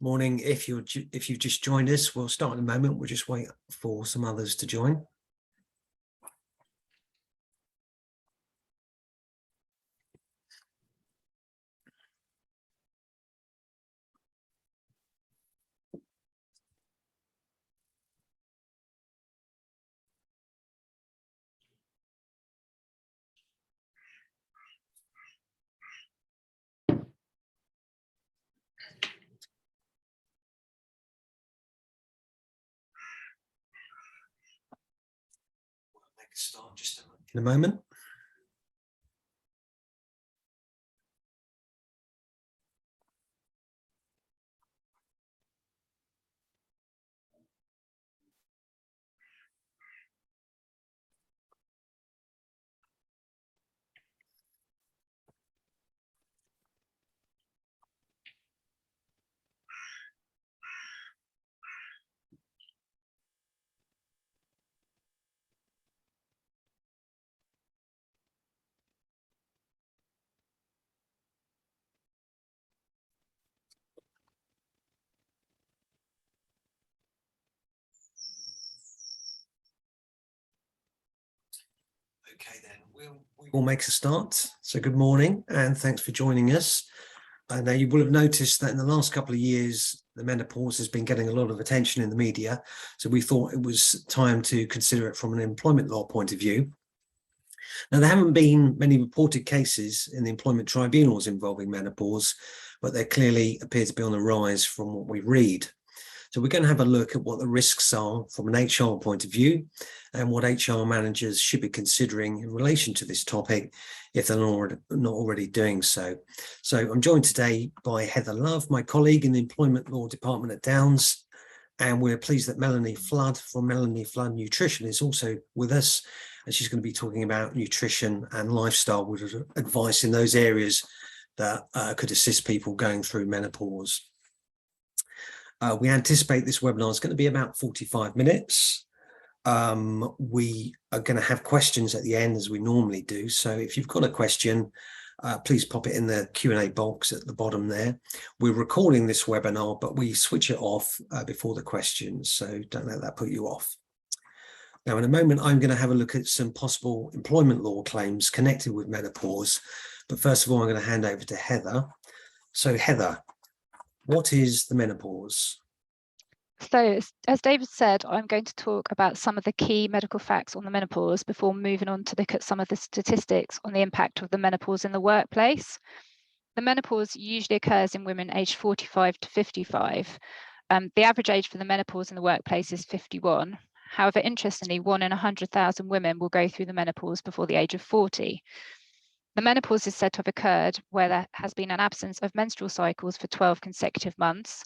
Morning. If you've just joined us, we'll start in a moment. We'll just wait for some others to join. We'll make a start just in a moment. Okay, then we will make a start. So good morning and thanks for joining us. Now you will have noticed that in the last couple of years, the menopause has been getting a lot of attention in the media. So we thought it was time to consider it from an employment law point of view. Now, there haven't been many reported cases in the employment tribunals involving menopause, but they clearly appear to be on the rise from what we read. So we're going to have a look at what the risks are from an HR point of view and what HR managers should be considering in relation to this topic if they're not already doing so. So I'm joined today by Heather Love, my colleague in the Employment Law Department at Downs, and we're pleased that Melanie Flood from Melanie Flood Nutrition is also with us, and she's going to be talking about nutrition and lifestyle with advice in those areas that could assist people going through menopause. We anticipate this webinar is going to be about 45 minutes. We are going to have questions at the end as we normally do. So if you've got a question, please pop it in the Q&A box at the bottom there. We're recording this webinar, but we switch it off before the questions. So don't let that put you off. Now, in a moment, I'm going to have a look at some possible employment law claims connected with menopause. But first of all, I'm going to hand over to Heather. So Heather, what is the menopause? So, as David said, I'm going to talk about some of the key medical facts on the menopause before moving on to look at some of the statistics on the impact of the menopause in the workplace. The menopause usually occurs in women aged 45 to 55. The average age for the menopause in the workplace is 51. However, interestingly, 1 in 100,000 women will go through the menopause before the age of 40. The menopause is said to have occurred where there has been an absence of menstrual cycles for 12 consecutive months.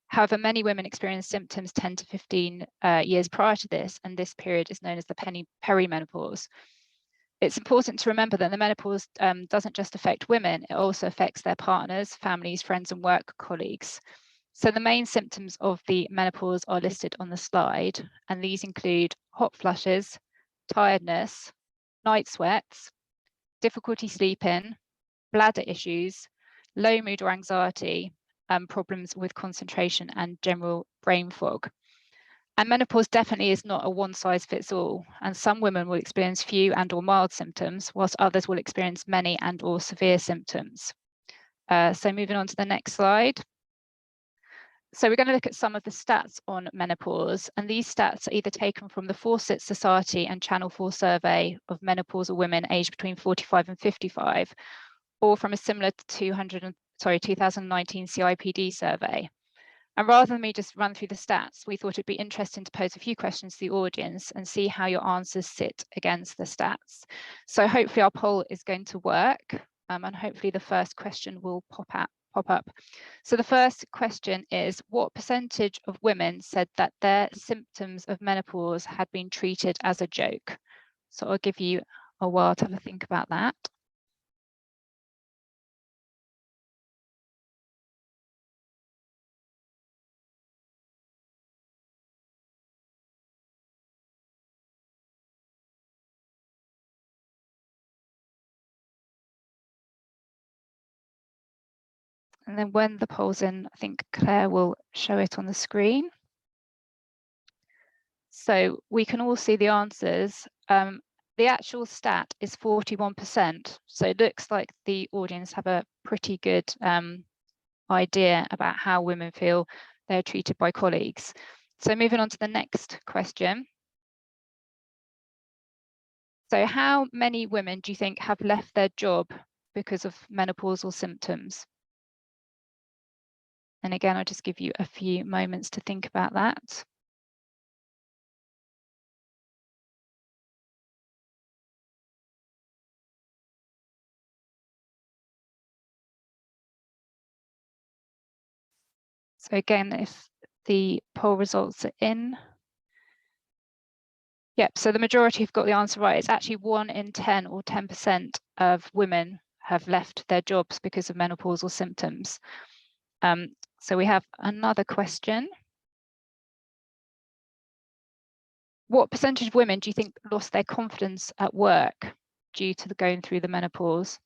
However, many women experience symptoms 10 to 15 years prior to this, and this period is known as the perimenopause. It's important to remember that the menopause doesn't just affect women, it also affects their partners, families, friends, and work colleagues. So the main symptoms of the menopause are listed on the slide, and these include hot flushes, tiredness, night sweats, difficulty sleeping, bladder issues, low mood or anxiety, problems with concentration and general brain fog. And menopause definitely is not a one size fits all, and some women will experience few and or mild symptoms, whilst others will experience many and or severe symptoms. So moving on to the next slide. So we're going to look at some of the stats on menopause, and these stats are either taken from the Fawcett Society and Channel 4 survey of menopausal women aged between 45 and 55, or from a similar 2019 CIPD survey. And rather than me just run through the stats, we thought it'd be interesting to pose a few questions to the audience and see how your answers sit against the stats. So hopefully our poll is going to work, and hopefully the first question will pop up. So the first question is, what percentage of women said that their symptoms of menopause had been treated as a joke? So I'll give you a while to have a think about that. And then when the poll's in, I think Claire will show it on the screen. So we can all see the answers. The actual stat is 41%. So it looks like the audience have a pretty good idea about how women feel they're treated by colleagues. So moving on to the next question. So how many women do you think have left their job because of menopausal symptoms? And again, I'll just give you a few moments to think about that. So again, if the poll results are in. Yep, so the majority have got the answer right. It's actually 1 in 10 or 10% of women have left their jobs because of menopausal symptoms. So we have another question. What percentage of women do you think lost their confidence at work due to going through the menopause?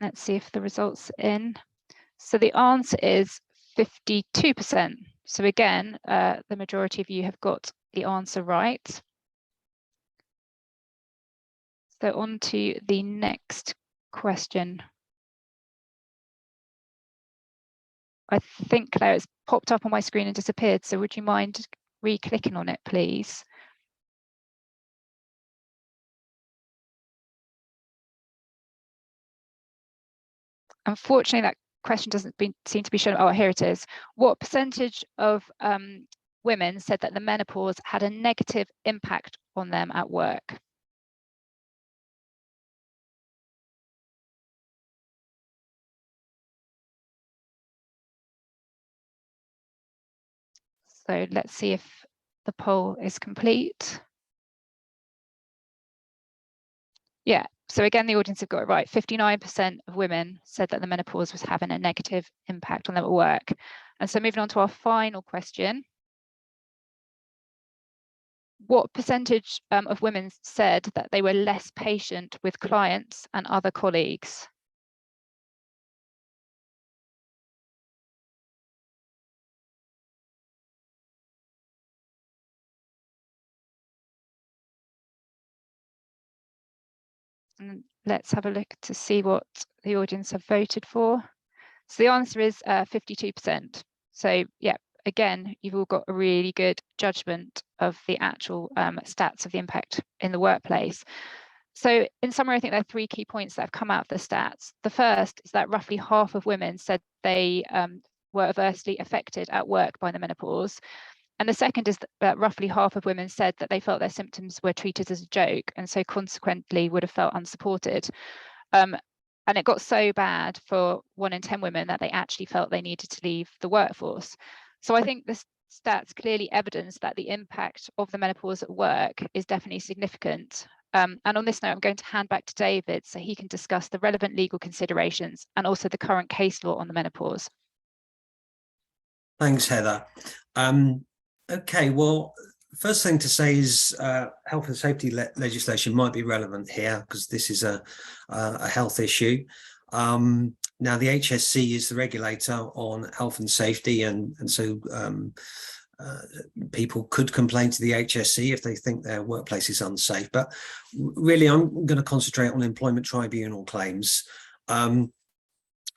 Let's see if the results are in. So the answer is 52%. So again, the majority of you have got the answer right. So on to the next question. I think, Claire, it's popped up on my screen and disappeared. So would you mind re-clicking on it, please? Unfortunately, that question doesn't seem to be shown. Oh, here it is. What percentage of women said that the menopause had a negative impact on them at work? So let's see if the poll is complete. Yeah, so again, the audience have got it right. 59% of women said that the menopause was having a negative impact on them at work. And so moving on to our final question. What percentage of women said that they were less patient with clients and other colleagues? And let's have a look to see what the audience have voted for. So the answer is 52%. So yeah, again, you've all got a really good judgment of the actual stats of the impact in the workplace. So in summary, I think there are 3 key points that have come out of the stats. The first is that roughly half of women said they were adversely affected at work by the menopause. And the second is that roughly half of women said that they felt their symptoms were treated as a joke and so consequently would have felt unsupported. And it got so bad for 1 in 10 women that they actually felt they needed to leave the workforce. So I think the stats clearly evidence that the impact of the menopause at work is definitely significant. And on this note, I'm going to hand back to David so he can discuss the relevant legal considerations and also the current case law on the menopause. Thanks, Heather. Okay, well, first thing to say is health and safety legislation might be relevant here because this is a health issue. Now, the HSC is the regulator on health and safety, and so people could complain to the HSC if they think their workplace is unsafe. But really, I'm going to concentrate on employment tribunal claims, and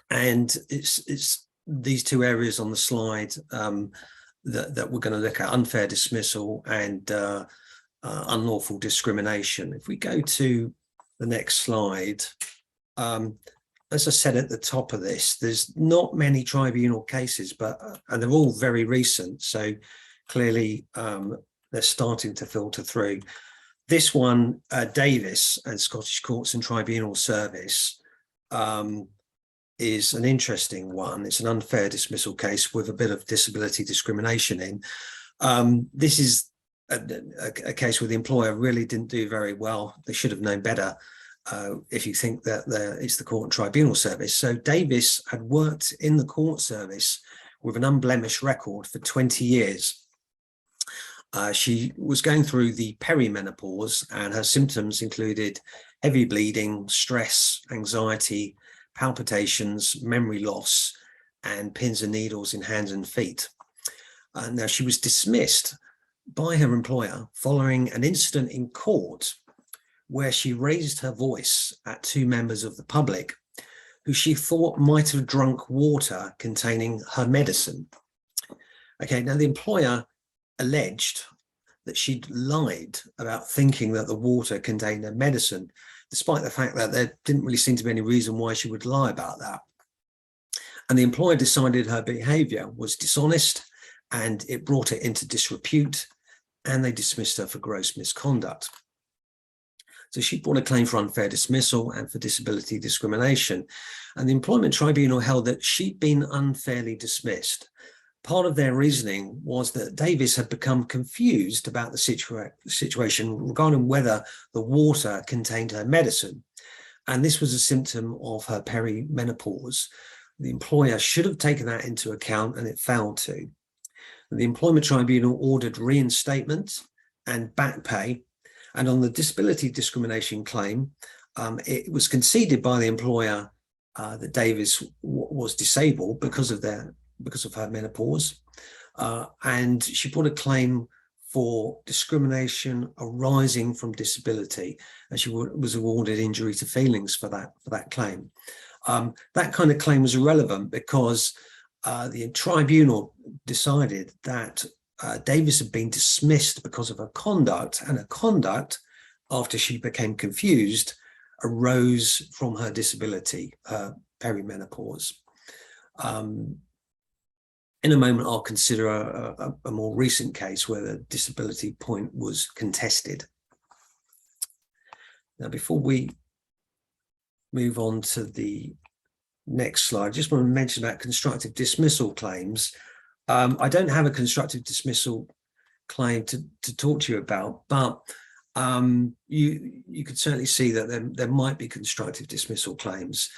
it's these 2 areas on the slide that we're going to look at: unfair dismissal and unlawful discrimination. If we go to the next slide, as I said at the top of this, there's not many tribunal cases, and they're all very recent, so clearly they're starting to filter through. This one, Davis and Scottish Courts and Tribunal Service, is an interesting one. It's an unfair dismissal case with a bit of disability discrimination in. This is a case where the employer really didn't do very well. They should have known better if you think that it's the court and tribunal service. So Davis had worked in the court service with an unblemished record for 20 years. She was going through the perimenopause, and her symptoms included heavy bleeding, stress, anxiety, palpitations, memory loss, and pins and needles in hands and feet. Now, she was dismissed by her employer following an incident in court where she raised her voice at two members of the public who she thought might have drunk water containing her medicine. Okay, now the employer alleged that she'd lied about thinking that the water contained her medicine, despite the fact that there didn't really seem to be any reason why she would lie about that. And the employer decided her behavior was dishonest and it brought it into disrepute, and they dismissed her for gross misconduct. So she brought a claim for unfair dismissal and for disability discrimination. And the Employment Tribunal held that she'd been unfairly dismissed. Part of their reasoning was that Davis had become confused about the situation regarding whether the water contained her medicine. And this was a symptom of her perimenopause. The employer should have taken that into account, and it failed to. The Employment Tribunal ordered reinstatement and back pay. And on the disability discrimination claim, it was conceded by the employer that Davis was disabled because of her menopause, and she put a claim for discrimination arising from disability, and she was awarded injury to feelings for that claim. That kind of claim was irrelevant because the tribunal decided that Davis had been dismissed because of her conduct, and her conduct, after she became confused, arose from her disability, her perimenopause. In a moment, I'll consider a more recent case where the disability point was contested. Now, before we move on to the next slide, I just want to mention about constructive dismissal claims. I don't have a constructive dismissal claim to talk to you about, but you could certainly see that there might be constructive dismissal claims.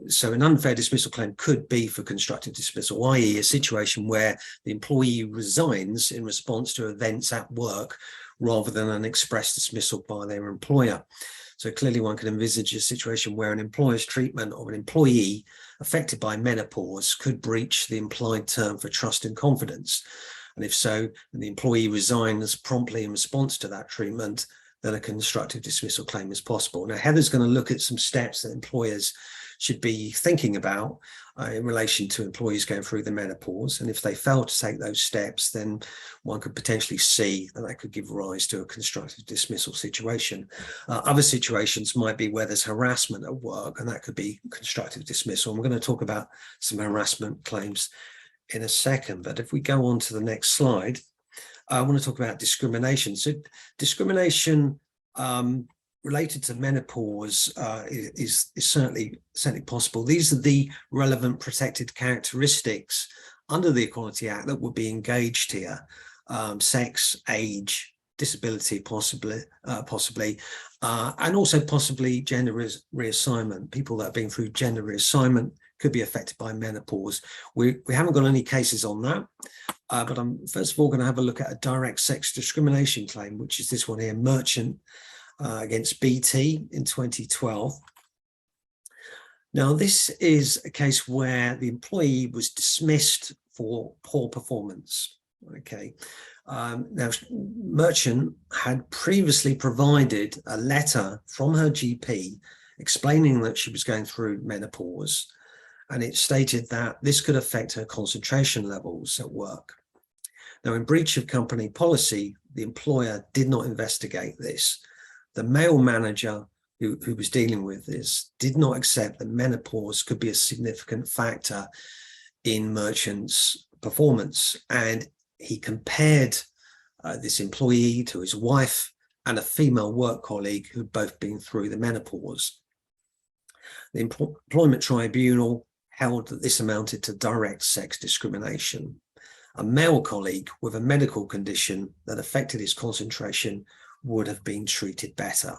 So an unfair dismissal claim could be for constructive dismissal, i.e. a situation where the employee resigns in response to events at work rather than an express dismissal by their employer. So clearly one can envisage a situation where an employer's treatment of an employee affected by menopause could breach the implied term for trust and confidence. And if so, and the employee resigns promptly in response to that treatment, then a constructive dismissal claim is possible. Now, Heather's going to look at some steps that employers should be thinking about in relation to employees going through the menopause. And if they fail to take those steps, then one could potentially see that could give rise to a constructive dismissal situation. Other situations might be where there's harassment at work, and that could be constructive dismissal. And we're going to talk about some harassment claims in a second. But if we go on to the next slide, I want to talk about discrimination. So discrimination related to menopause is certainly possible. These are the relevant protected characteristics under the Equality Act that would be engaged here: sex, age, disability, possibly, and also possibly gender reassignment. People that have been through gender reassignment could be affected by menopause. We haven't got any cases on that, but I'm first of all going to have a look at a direct sex discrimination claim, which is this one here, Merchant against BT in 2012. Now, this is a case where the employee was dismissed for poor performance. Okay. Now, Merchant had previously provided a letter from her GP explaining that she was going through menopause, and it stated that this could affect her concentration levels at work. Now, in breach of company policy, the employer did not investigate this. The male manager who was dealing with this did not accept that menopause could be a significant factor in Merchant's performance, and he compared this employee to his wife and a female work colleague who'd both been through the menopause. The Employment Tribunal held that this amounted to direct sex discrimination. A male colleague with a medical condition that affected his concentration would have been treated better.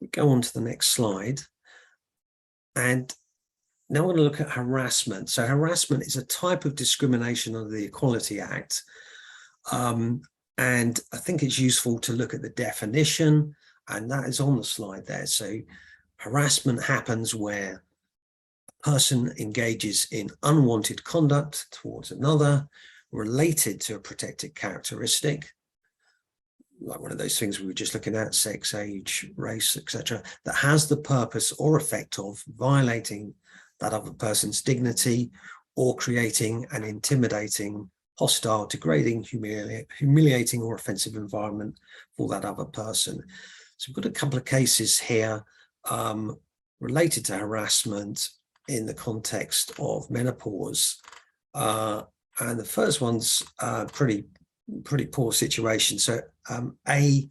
We go on to the next slide. And now we're going to look at harassment. So harassment is a type of discrimination under the Equality Act. And I think it's useful to look at the definition, and that is on the slide there. So harassment happens where a person engages in unwanted conduct towards another related to a protected characteristic, like one of those things we were just looking at, sex, age, race, etc., that has the purpose or effect of violating that other person's dignity or creating an intimidating, hostile, degrading, humiliating or offensive environment for that other person. So we've got a couple of cases here related to harassment in the context of menopause. And the first one's pretty poor situation. So A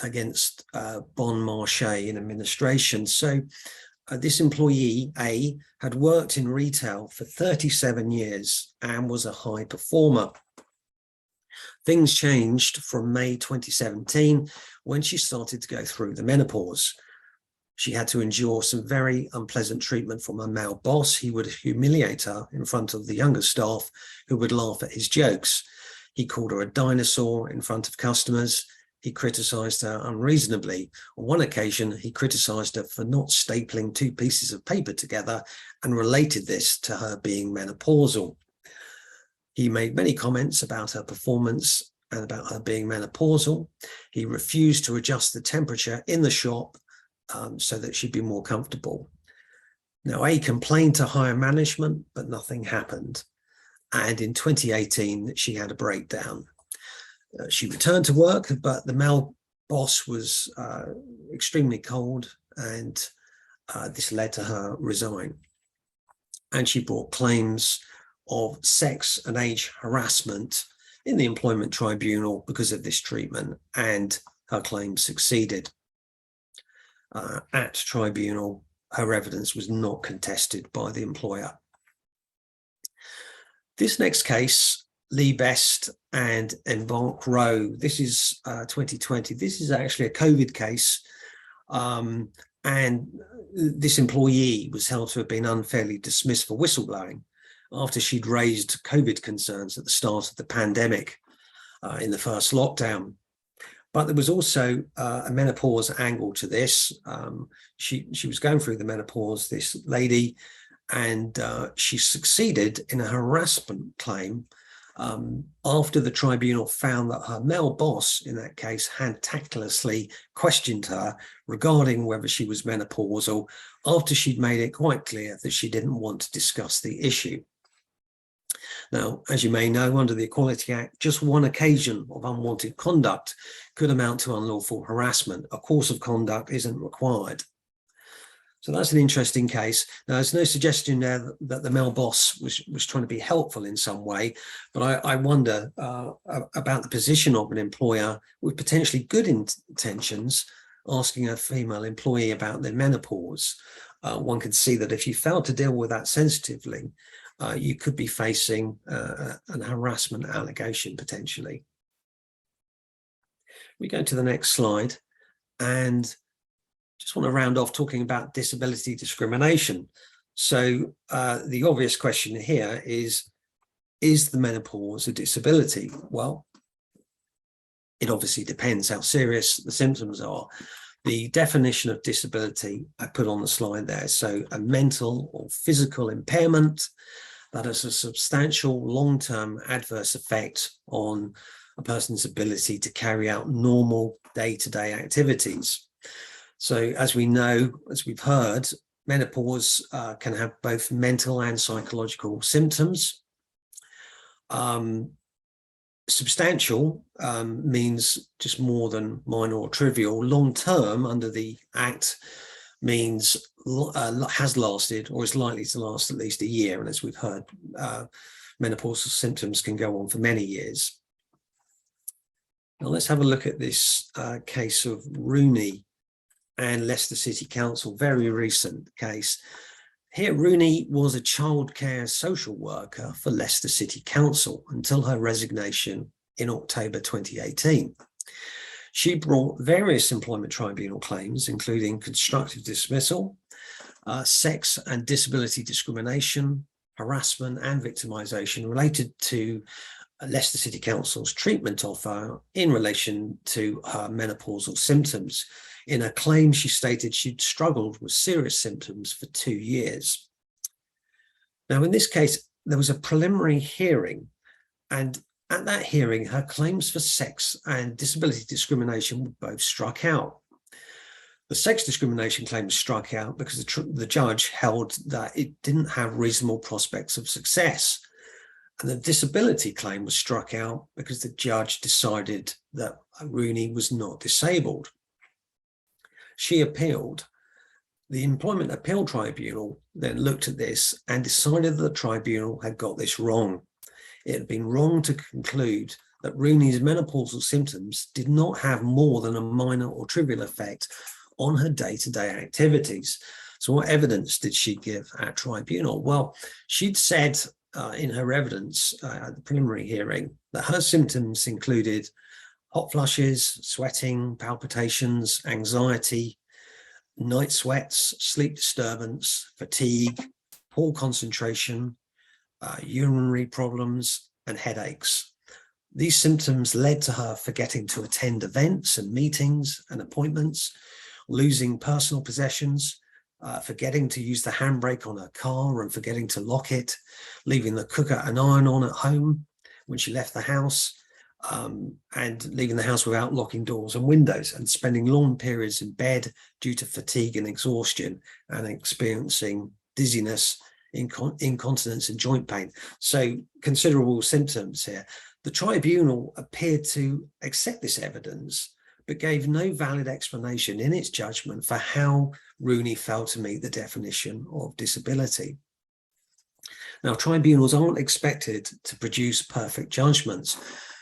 against Bon Marché in administration. So this employee, A, had worked in retail for 37 years and was a high performer. Things changed from May 2017 when she started to go through the menopause. She had to endure some very unpleasant treatment from her male boss. He would humiliate her in front of the younger staff who would laugh at his jokes. He called her a dinosaur in front of customers. He criticized her unreasonably. On one occasion, he criticized her for not stapling two pieces of paper together and related this to her being menopausal. He made many comments about her performance and about her being menopausal. He refused to adjust the temperature in the shop so that she'd be more comfortable. Now, A complained to higher management, but nothing happened. And in 2018, she had a breakdown. She returned to work, but the male boss was extremely cold, and this led to her resign. And she brought claims of sex and age harassment in the employment tribunal because of this treatment, and her claims succeeded. At tribunal, her evidence was not contested by the employer. This next case, Lee Best and Embark Row, this is 2020. This is actually a COVID case. And this employee was held to have been unfairly dismissed for whistleblowing after she'd raised COVID concerns at the start of the pandemic in the first lockdown. But there was also a menopause angle to this. She was going through the menopause, this lady, and she succeeded in a harassment claim after the tribunal found that her male boss, in that case, had tactlessly questioned her regarding whether she was menopausal after she'd made it quite clear that she didn't want to discuss the issue. Now, as you may know, under the Equality Act, just one occasion of unwanted conduct could amount to unlawful harassment. A course of conduct isn't required. So that's an interesting case. Now, there's no suggestion there that the male boss was trying to be helpful in some way, but I wonder about the position of an employer with potentially good intentions asking a female employee about their menopause. One could see that if you fail to deal with that sensitively, you could be facing an harassment allegation potentially. We go to the next slide and just want to round off talking about disability discrimination. So the obvious question here is the menopause a disability? Well, it obviously depends how serious the symptoms are. The definition of disability I put on the slide there. So a mental or physical impairment that has a substantial long-term adverse effect on a person's ability to carry out normal day-to-day activities. So as we know, as we've heard, menopause can have both mental and psychological symptoms. Substantial means just more than minor or trivial. Long-term under the Act means has lasted or is likely to last at least a year. And as we've heard, menopausal symptoms can go on for many years. Now let's have a look at this case of Rooney and Leicester City Council, very recent case. Here, Rooney was a childcare social worker for Leicester City Council until her resignation in October 2018. She brought various employment tribunal claims, including constructive dismissal, sex and disability discrimination, harassment and victimisation related to Leicester City Council's treatment of her in relation to her menopausal symptoms. In a claim, she stated she'd struggled with serious symptoms for 2 years. Now, in this case, there was a preliminary hearing, and at that hearing, her claims for sex and disability discrimination were both struck out. The sex discrimination claim was struck out because the judge held that it didn't have reasonable prospects of success. And the disability claim was struck out because the judge decided that Rooney was not disabled. She appealed. The Employment Appeal Tribunal then looked at this and decided that the tribunal had got this wrong. It had been wrong to conclude that Rooney's menopausal symptoms did not have more than a minor or trivial effect on her day-to-day activities. So what evidence did she give at tribunal? Well, she'd said in her evidence at the preliminary hearing that her symptoms included hot flushes, sweating, palpitations, anxiety, night sweats, sleep disturbance, fatigue, poor concentration, urinary problems, and headaches. These symptoms led to her forgetting to attend events and meetings and appointments, losing personal possessions, forgetting to use the handbrake on her car and forgetting to lock it, leaving the cooker and iron on at home when she left the house, and leaving the house without locking doors and windows, and spending long periods in bed due to fatigue and exhaustion, and experiencing dizziness, incontinence and joint pain. So considerable symptoms here. The tribunal appeared to accept this evidence, but gave no valid explanation in its judgment for how Rooney failed to meet the definition of disability. Now, tribunals aren't expected to produce perfect judgments,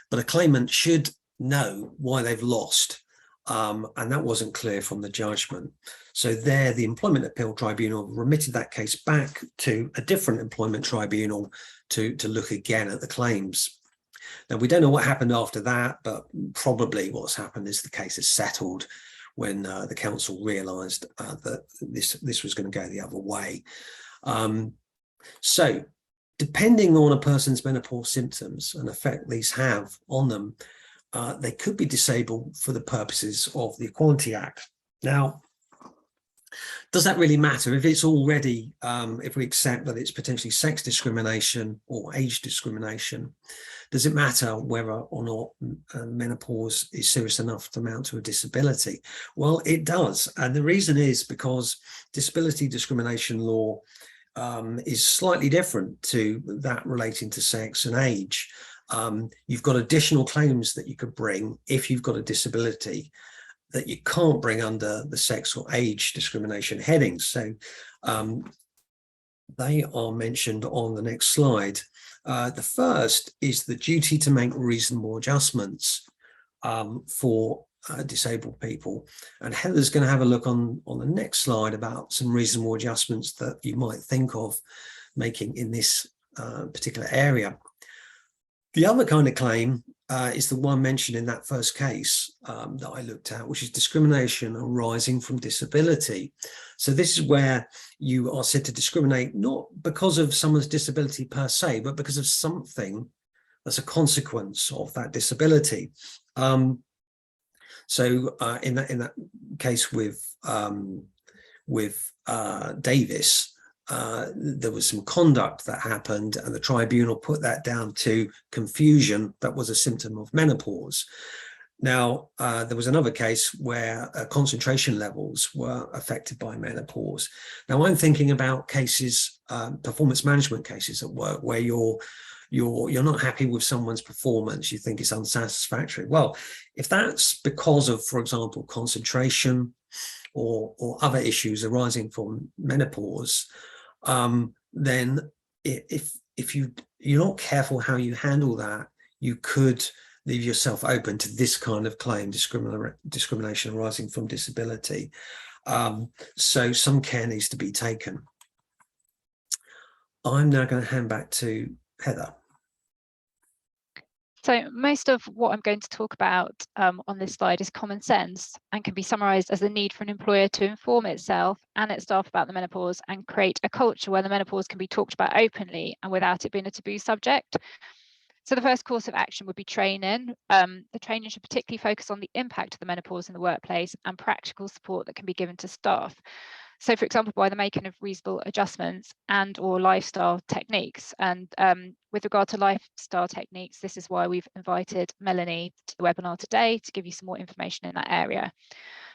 but a claimant should know why they've lost, and that wasn't clear from the judgment. So there, the Employment Appeal Tribunal remitted that case back to a different employment tribunal to look again at the claims. Now, we don't know what happened after that, but probably what's happened is the case is settled when the council realised that this was going to go the other way. So, depending on a person's menopause symptoms and effect these have on them, they could be disabled for the purposes of the Equality Act. Now, does that really matter if it's already, if we accept that it's potentially sex discrimination or age discrimination? Does it matter whether or not menopause is serious enough to amount to a disability? Well, it does. And the reason is because disability discrimination law is slightly different to that relating to sex and age. You've got additional claims that you could bring if you've got a disability that you can't bring under the sex or age discrimination headings. So they are mentioned on the next slide. The first is the duty to make reasonable adjustments for disabled people. And Heather's going to have a look on the next slide about some reasonable adjustments that you might think of making in this particular area. The other kind of claim is the one mentioned in that first case that I looked at, which is discrimination arising from disability. So this is where you are said to discriminate not because of someone's disability per se, but because of something that's a consequence of that disability. So in that case with Davis, there was some conduct that happened and the tribunal put that down to confusion that was a symptom of menopause. Now, there was another case where concentration levels were affected by menopause. Now, I'm thinking about cases, performance management cases at work, where you're not happy with someone's performance, you think it's unsatisfactory. Well, if that's because of, for example, concentration or other issues arising from menopause, then if you're not careful how you handle that, you could leave yourself open to this kind of claim, discrimination arising from disability. So some care needs to be taken. I'm now going to hand back to Heather. So most of what I'm going to talk about on this slide is common sense and can be summarised as the need for an employer to inform itself and its staff about the menopause and create a culture where the menopause can be talked about openly and without it being a taboo subject. So the first course of action would be training. The training should particularly focus on the impact of the menopause in the workplace and practical support that can be given to staff. So, for example, by the making of reasonable adjustments and or lifestyle techniques. And with regard to lifestyle techniques, this is why we've invited Melanie to the webinar today to give you some more information in that area.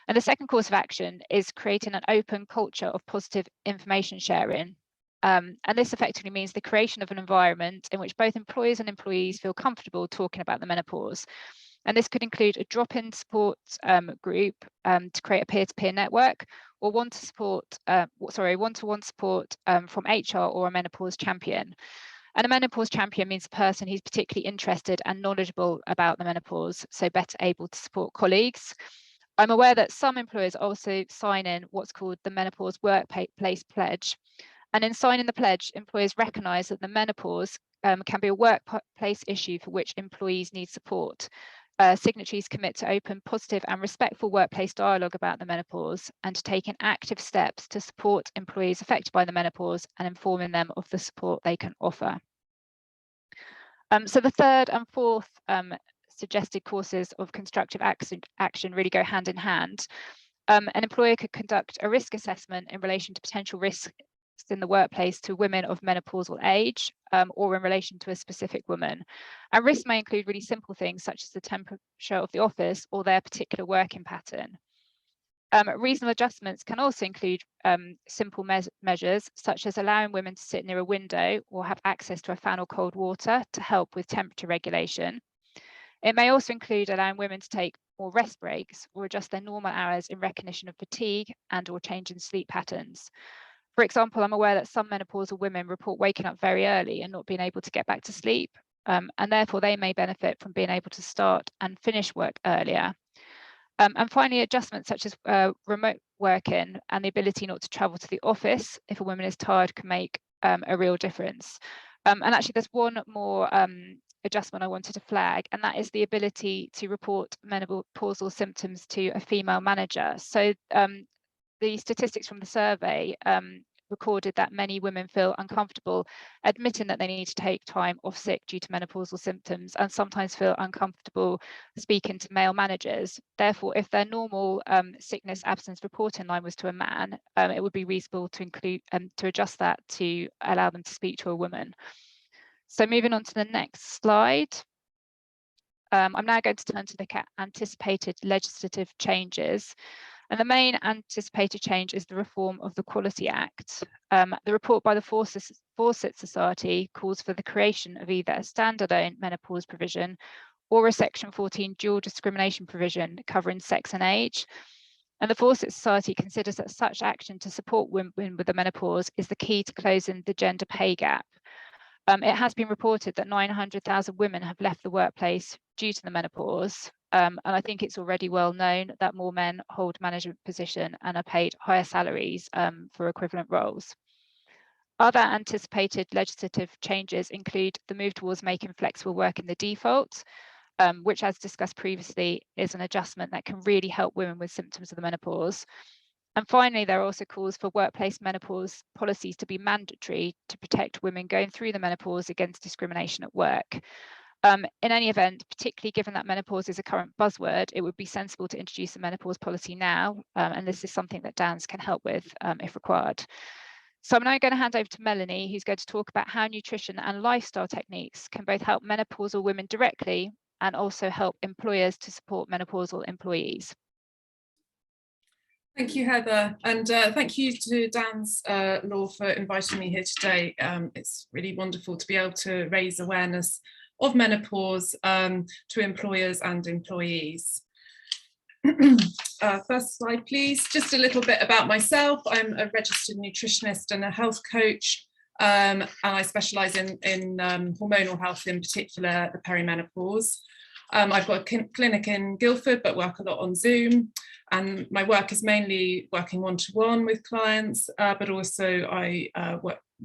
And the second course of action is creating an open culture of positive information sharing. And this effectively means the creation of an environment in which both employers and employees feel comfortable talking about the menopause. And this could include a drop-in support group to create a peer-to-peer network, or one-to-one support from HR or a menopause champion. And a menopause champion means a person who's particularly interested and knowledgeable about the menopause, so better able to support colleagues. I'm aware that some employers also sign in what's called the Menopause Workplace Pledge. And in signing the pledge, employers recognise that the menopause can be a workplace issue for which employees need support. Signatories commit to open, positive and respectful workplace dialogue about the menopause and to taking active steps to support employees affected by the menopause and informing them of the support they can offer. So the third and fourth suggested courses of constructive action really go hand in hand. An employer could conduct a risk assessment in relation to potential risks in the workplace to women of menopausal age or in relation to a specific woman. And risks may include really simple things such as the temperature of the office or their particular working pattern. Reasonable adjustments can also include simple measures such as allowing women to sit near a window or have access to a fan or cold water to help with temperature regulation. It may also include allowing women to take more rest breaks or adjust their normal hours in recognition of fatigue and or change in sleep patterns. For example, I'm aware that some menopausal women report waking up very early and not being able to get back to sleep, and therefore they may benefit from being able to start and finish work earlier. And finally, adjustments such as remote working and the ability not to travel to the office if a woman is tired can make a real difference. And actually, there's one more adjustment I wanted to flag, and that is the ability to report menopausal symptoms to a female manager. So the statistics from the survey recorded that many women feel uncomfortable admitting that they need to take time off sick due to menopausal symptoms and sometimes feel uncomfortable speaking to male managers. Therefore, if their normal sickness absence reporting line was to a man, it would be reasonable to include to adjust that to allow them to speak to a woman. So moving on to the next slide. I'm now going to turn to look at anticipated legislative changes. And the main anticipated change is the reform of the Quality Act. The report by the Fawcett Society calls for the creation of either a standalone menopause provision or a Section 14 dual discrimination provision covering sex and age. And the Fawcett Society considers that such action to support women with the menopause is the key to closing the gender pay gap. It has been reported that 900,000 women have left the workplace due to the menopause. And I think it's already well known that more men hold management position and are paid higher salaries for equivalent roles. Other anticipated legislative changes include the move towards making flexible working the default, which, as discussed previously, is an adjustment that can really help women with symptoms of the menopause. And finally, there are also calls for workplace menopause policies to be mandatory to protect women going through the menopause against discrimination at work. In any event, particularly given that menopause is a current buzzword, it would be sensible to introduce a menopause policy now, and this is something that DANS can help with if required. So I'm now going to hand over to Melanie, who's going to talk about how nutrition and lifestyle techniques can both help menopausal women directly and also help employers to support menopausal employees. Thank you, Heather, and thank you to DANS Law for inviting me here today. It's really wonderful to be able to raise awareness of menopause to employers and employees. First slide, please. Just a little bit about myself. I'm a registered nutritionist and a health coach, and I specialise in hormonal health, in particular the perimenopause. I've got a clinic in Guildford, but work a lot on Zoom. And my work is mainly working one-to-one with clients, but also I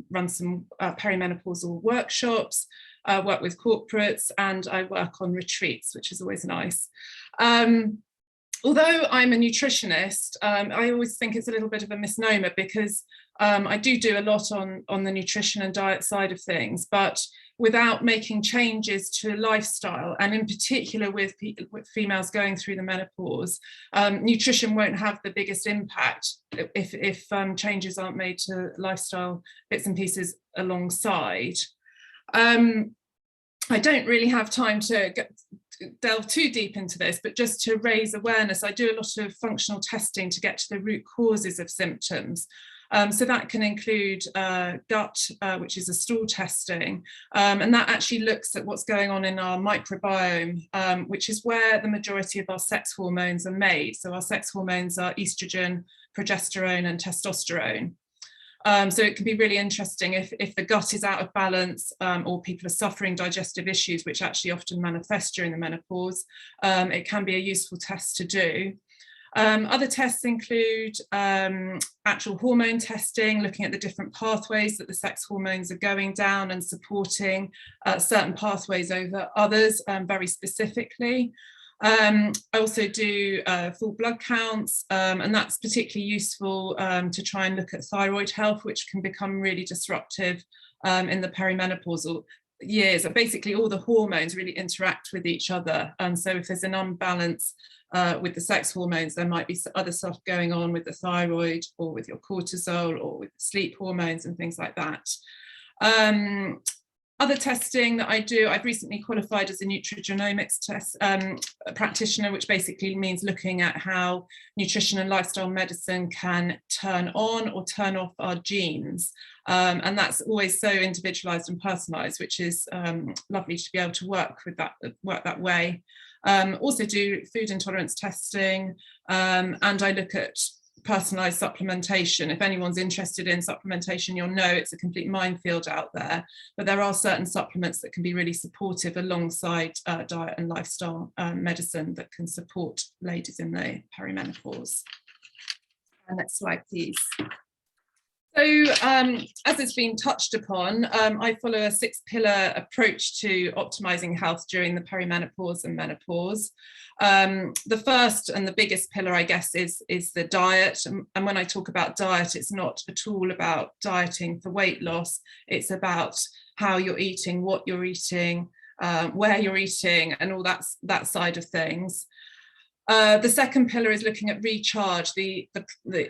run some perimenopausal workshops, work with corporates, and I work on retreats, which is always nice. Although I'm a nutritionist, I always think it's a little bit of a misnomer, because I do a lot on the nutrition and diet side of things, but without making changes to lifestyle, and in particular with females going through the menopause, nutrition won't have the biggest impact if changes aren't made to lifestyle bits and pieces alongside. I don't really have time to delve too deep into this, but just to raise awareness, I do a lot of functional testing to get to the root causes of symptoms. So that can include gut, which is a stool testing, and that actually looks at what's going on in our microbiome, which is where the majority of our sex hormones are made. So our sex hormones are estrogen, progesterone, and testosterone. So it can be really interesting if the gut is out of balance, or people are suffering digestive issues, which actually often manifest during the menopause. It can be a useful test to do. Other tests include actual hormone testing, looking at the different pathways that the sex hormones are going down and supporting certain pathways over others very specifically. I also do full blood counts, and that's particularly useful to try and look at thyroid health, which can become really disruptive in the perimenopausal years. Basically, all the hormones really interact with each other, and so if there's an unbalance with the sex hormones, there might be other stuff going on with the thyroid, or with your cortisol, or with sleep hormones and things like that. Other testing that I do, I've recently qualified as a nutrigenomics test practitioner, which basically means looking at how nutrition and lifestyle medicine can turn on or turn off our genes. And that's always so individualized and personalized, which is lovely to be able to work that way. Also do food intolerance testing, and I look at personalized supplementation. If anyone's interested in supplementation, you'll know it's a complete minefield out there, but there are certain supplements that can be really supportive alongside diet and lifestyle medicine that can support ladies in the perimenopause. Next slide, please. So as it's been touched upon, I follow a 6-pillar approach to optimizing health during the perimenopause and menopause. The first and the biggest pillar, I guess, is the diet. And when I talk about diet, it's not at all about dieting for weight loss. It's about how you're eating, what you're eating, where you're eating, and all that side of things. The second pillar is looking at recharge, the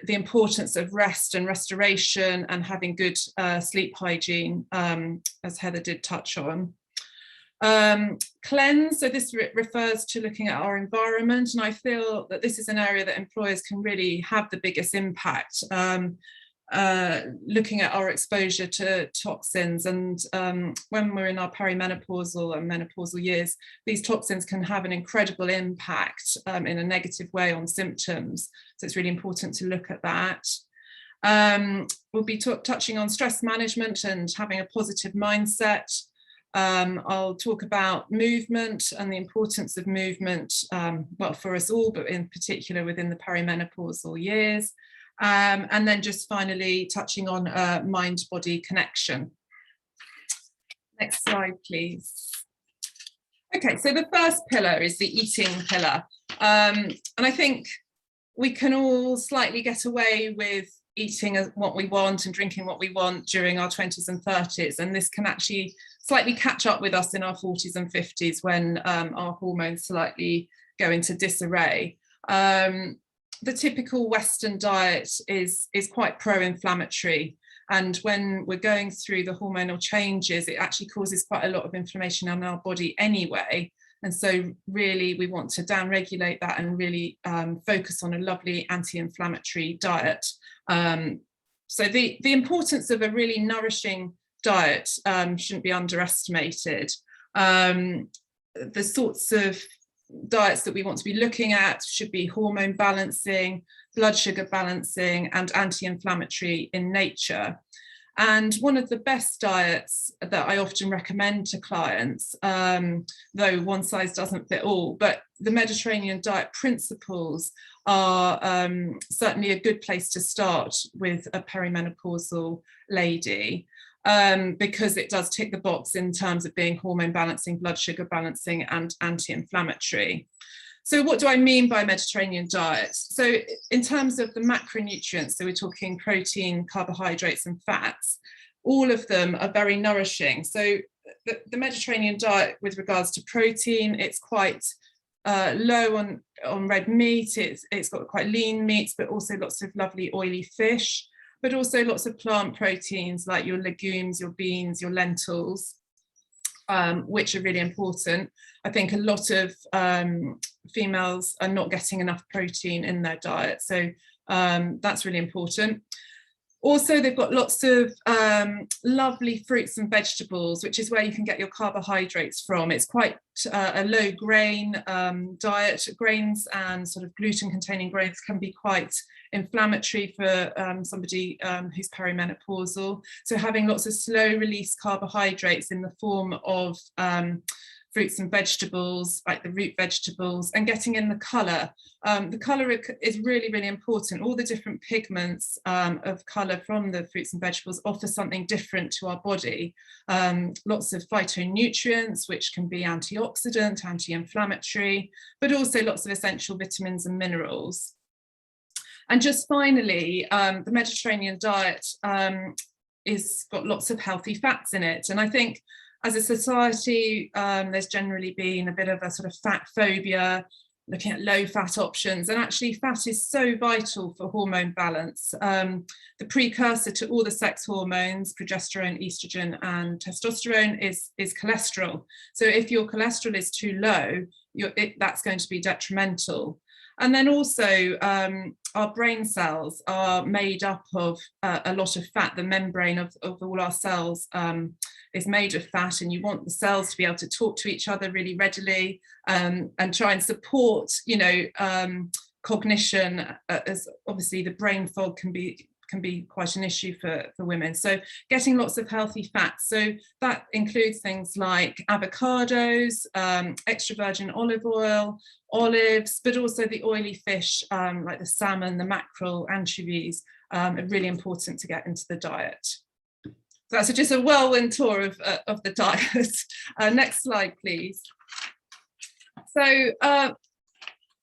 importance of rest and restoration, and having good sleep hygiene, as Heather did touch on. Cleanse, so this refers to looking at our environment, and I feel that this is an area that employers can really have the biggest impact, looking at our exposure to toxins. And when we're in our perimenopausal and menopausal years, these toxins can have an incredible impact in a negative way on symptoms. So it's really important to look at that. We'll be touching on stress management and having a positive mindset. I'll talk about movement and the importance of movement, well, for us all, but in particular within the perimenopausal years. And then just finally touching on mind-body connection. Next slide, please. Okay, so the first pillar is the eating pillar. And I think we can all slightly get away with eating what we want and drinking what we want during our 20s and 30s. And this can actually slightly catch up with us in our 40s and 50s when our hormones slightly go into disarray. The typical Western diet is quite pro-inflammatory, and when we're going through the hormonal changes, it actually causes quite a lot of inflammation in our body anyway. And so really we want to downregulate that and really focus on a lovely anti-inflammatory diet. So the importance of a really nourishing diet shouldn't be underestimated. The sorts of diets that we want to be looking at should be hormone balancing, blood sugar balancing, and anti-inflammatory in nature. And one of the best diets that I often recommend to clients, though one size doesn't fit all, but the Mediterranean diet principles are certainly a good place to start with a perimenopausal lady. because it does tick the box in terms of being hormone balancing, blood sugar balancing, and anti-inflammatory. So what do I mean by Mediterranean diet? So in terms of the macronutrients, so we're talking protein, carbohydrates, and fats, all of them are very nourishing. So the Mediterranean diet, with regards to protein, it's quite low on red meat. It's got quite lean meats, but also lots of lovely oily fish, but also lots of plant proteins like your legumes, your beans, your lentils, which are really important. I think a lot of females are not getting enough protein in their diet, so that's really important. Also, they've got lots of lovely fruits and vegetables, which is where you can get your carbohydrates from. It's quite a low grain diet. Grains and sort of gluten-containing grains can be quite inflammatory for somebody who's perimenopausal. So having lots of slow-release carbohydrates in the form of fruits and vegetables, like the root vegetables, and getting in the colour. The colour is really, really important. All the different pigments of colour from the fruits and vegetables offer something different to our body. Lots of phytonutrients, which can be antioxidant, anti-inflammatory, but also lots of essential vitamins and minerals. And just finally, the Mediterranean diet is got lots of healthy fats in it. And I think as a society, there's generally been a bit of a sort of fat phobia, looking at low fat options, and actually fat is so vital for hormone balance. The precursor to all the sex hormones, progesterone, estrogen, and testosterone is cholesterol. So if your cholesterol is too low, that's going to be detrimental. And then also our brain cells are made up of a lot of fat. The membrane of all our cells is made of fat, and you want the cells to be able to talk to each other really readily and try and support, cognition, as obviously the brain fog can be quite an issue for women. So getting lots of healthy fats. So that includes things like avocados, extra virgin olive oil, olives, but also the oily fish like the salmon, the mackerel, anchovies are really important to get into the diet. So that's just a whirlwind tour of the diet. Next slide, please. So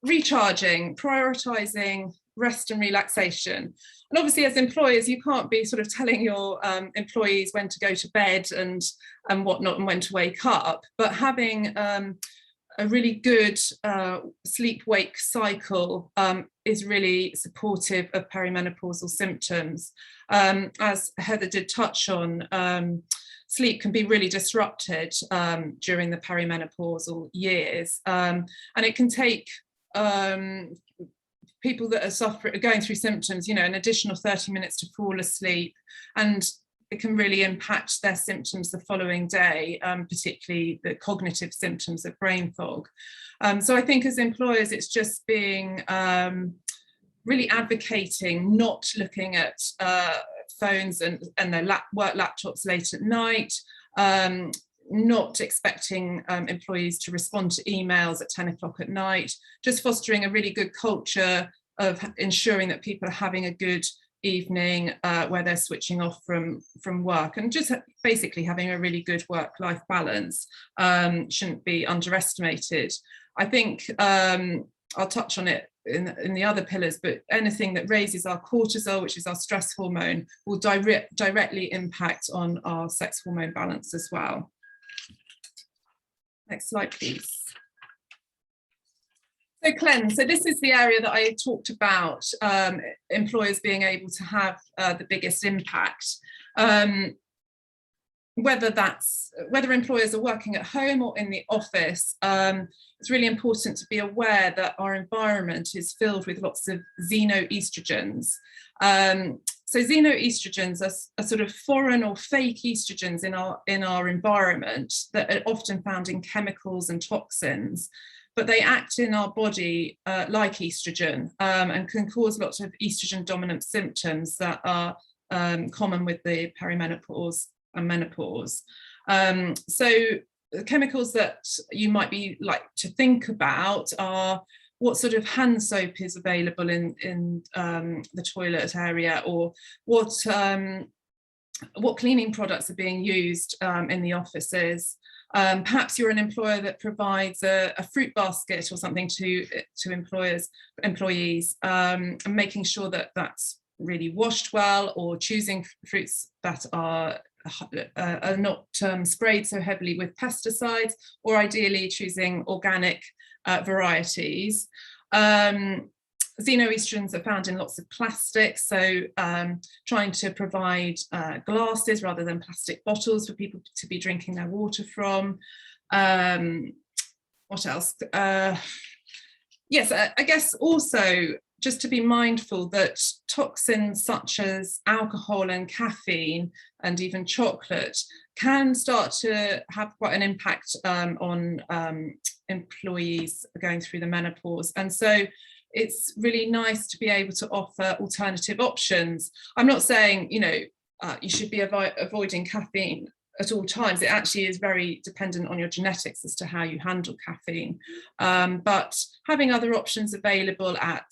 recharging, prioritising rest and relaxation. And obviously as employers, you can't be sort of telling your employees when to go to bed and whatnot and when to wake up, but having a really good sleep-wake cycle is really supportive of perimenopausal symptoms. As Heather did touch on, sleep can be really disrupted during the perimenopausal years, and it can take people that are going through symptoms, an additional 30 minutes to fall asleep, and it can really impact their symptoms the following day, particularly the cognitive symptoms of brain fog. So I think as employers, it's just being really advocating not looking at phones and their work laptops late at night, not expecting employees to respond to emails at 10 o'clock at night, just fostering a really good culture of ensuring that people are having a good evening where they're switching off from work, and just basically having a really good work-life balance shouldn't be underestimated. I think I'll touch on it in the other pillars, but anything that raises our cortisol, which is our stress hormone, will directly impact on our sex hormone balance as well. Next slide, please. So cleanse, so this is the area that I talked about, employers being able to have the biggest impact. Whether employers are working at home or in the office, it's really important to be aware that our environment is filled with lots of xenoestrogens. So xenoestrogens are sort of foreign or fake estrogens in our environment that are often found in chemicals and toxins, but they act in our body like estrogen and can cause lots of estrogen dominant symptoms that are common with the perimenopause and menopause. So the chemicals that you might be like to think about are what sort of hand soap is available in the toilet area, or what what cleaning products are being used in the offices. Perhaps you're an employer that provides a fruit basket or something to employees, and making sure that that's really washed well, or choosing fruits that are not sprayed so heavily with pesticides, or ideally choosing organic varieties. Xenoestrogens are found in lots of plastics, so trying to provide glasses rather than plastic bottles for people to be drinking their water from. What else? Yes, I guess also just to be mindful that toxins such as alcohol and caffeine and even chocolate can start to have quite an impact on employees going through the menopause. And so it's really nice to be able to offer alternative options. I'm not saying, you should be avoiding caffeine at all times. It actually is very dependent on your genetics as to how you handle caffeine. But having other options available at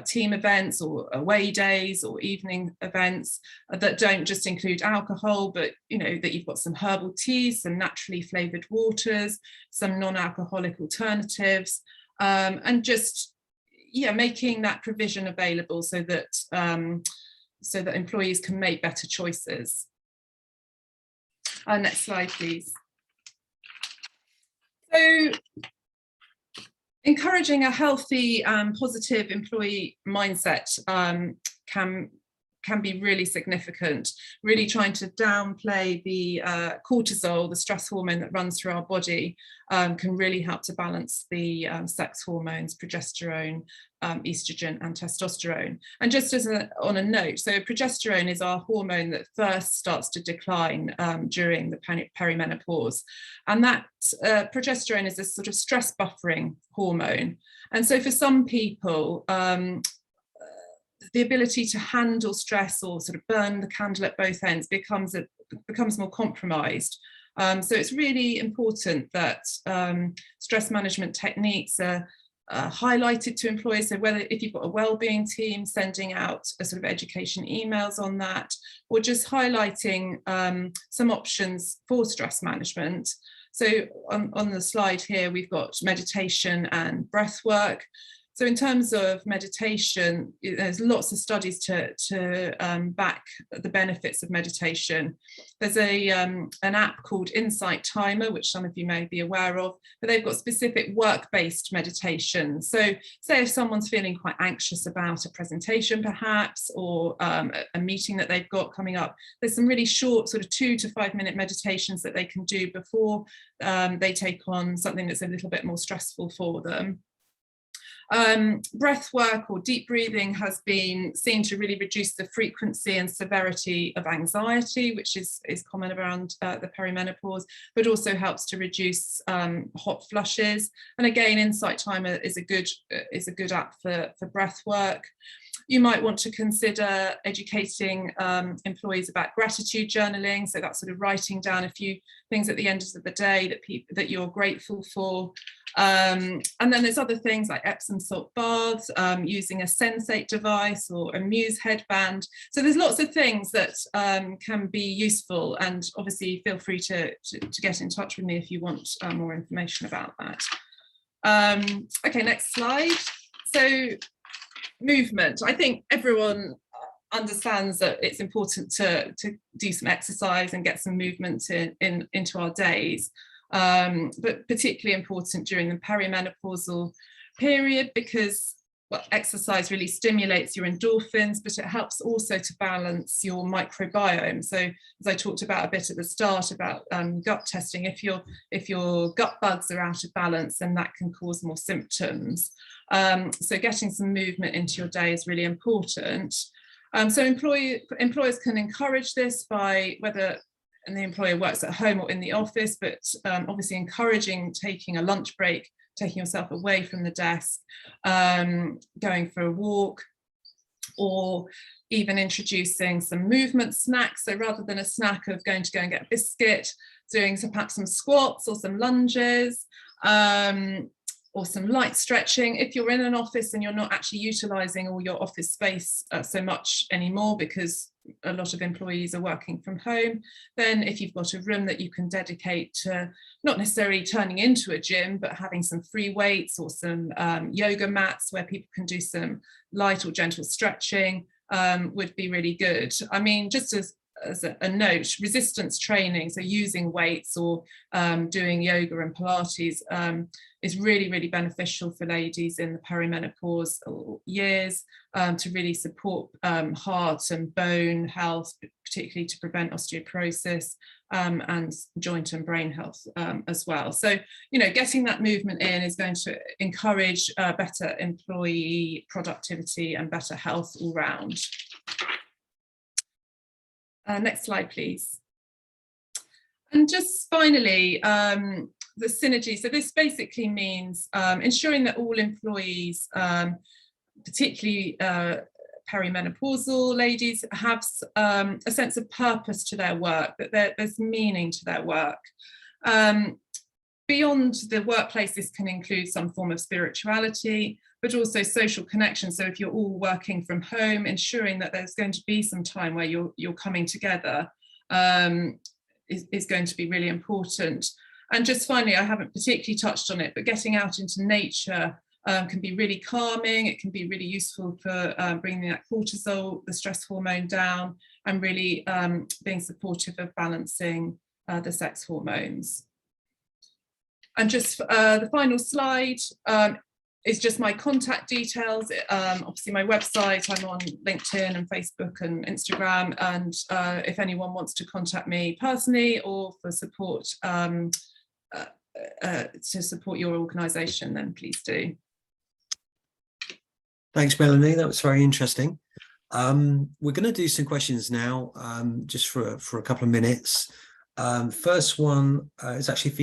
team events or away days or evening events that don't just include alcohol, but that you've got some herbal teas, some naturally flavored waters, some non-alcoholic alternatives, and just making that provision available so that employees can make better choices. Next slide, please. So, encouraging a healthy and positive employee mindset can be really significant. Really trying to downplay the cortisol, the stress hormone that runs through our body, can really help to balance the sex hormones, progesterone, estrogen and testosterone. And just as on a note, so progesterone is our hormone that first starts to decline during the perimenopause. And that progesterone is a sort of stress buffering hormone. And so for some people, the ability to handle stress or sort of burn the candle at both ends becomes more compromised. So it's really important that stress management techniques are highlighted to employers. So whether if you've got a wellbeing team, sending out a sort of education emails on that, or just highlighting some options for stress management. So on the slide here, we've got meditation and breath work. So in terms of meditation, there's lots of studies to back the benefits of meditation. There's an app called Insight Timer, which some of you may be aware of, but they've got specific work-based meditation. So say if someone's feeling quite anxious about a presentation perhaps, or a meeting that they've got coming up, there's some really short sort of 2 to 5 minute meditations that they can do before they take on something that's a little bit more stressful for them. Breath work or deep breathing has been seen to really reduce the frequency and severity of anxiety, which is common around the perimenopause, but also helps to reduce hot flushes. And again, Insight Timer is a good app for breath work. You might want to consider educating employees about gratitude journaling. So that's sort of writing down a few things at the end of the day that you're grateful for. And then there's other things like Epsom salt baths, using a Sensate device or a Muse headband. So there's lots of things that can be useful, and obviously feel free to get in touch with me if you want more information about that. Okay, next slide. So movement. I think everyone understands that it's important to do some exercise and get some movement into our days. But particularly important during the perimenopausal period, because exercise really stimulates your endorphins, but it helps also to balance your microbiome. So as I talked about a bit at the start about gut testing, if your gut bugs are out of balance, then that can cause more symptoms. So getting some movement into your day is really important. So employers can encourage this by and the employer works at home or in the office, but obviously encouraging taking a lunch break, taking yourself away from the desk, going for a walk, or even introducing some movement snacks. So rather than a snack of going to go and get a biscuit, doing perhaps some squats or some lunges. or some light stretching. If you're in an office and you're not actually utilising all your office space so much anymore because a lot of employees are working from home, then if you've got a room that you can dedicate to not necessarily turning into a gym, but having some free weights or some yoga mats where people can do some light or gentle stretching, would be really good. I mean, just as a note, resistance training, so using weights or doing yoga and Pilates, is really, really beneficial for ladies in the perimenopause years, to really support heart and bone health, particularly to prevent osteoporosis, and joint and brain health as well. So, you know, getting that movement in is going to encourage better employee productivity and better health all round. Next slide, please. And just finally, the synergy. So this basically means ensuring that all employees, particularly perimenopausal ladies, have a sense of purpose to their work, that there's meaning to their work. Beyond the workplace, this can include some form of spirituality, but also social connection. So if you're all working from home, ensuring that there's going to be some time where you're coming together is going to be really important. And just finally, I haven't particularly touched on it, but getting out into nature can be really calming. It can be really useful for bringing that cortisol, the stress hormone, down, and really being supportive of balancing the sex hormones. And just the final slide is just my contact details. Obviously my website, I'm on LinkedIn and Facebook and Instagram, and if anyone wants to contact me personally or for support, to support your organisation, then please do. Thanks, Melanie. That was very interesting. We're going to do some questions now, just for a couple of minutes. First one is actually for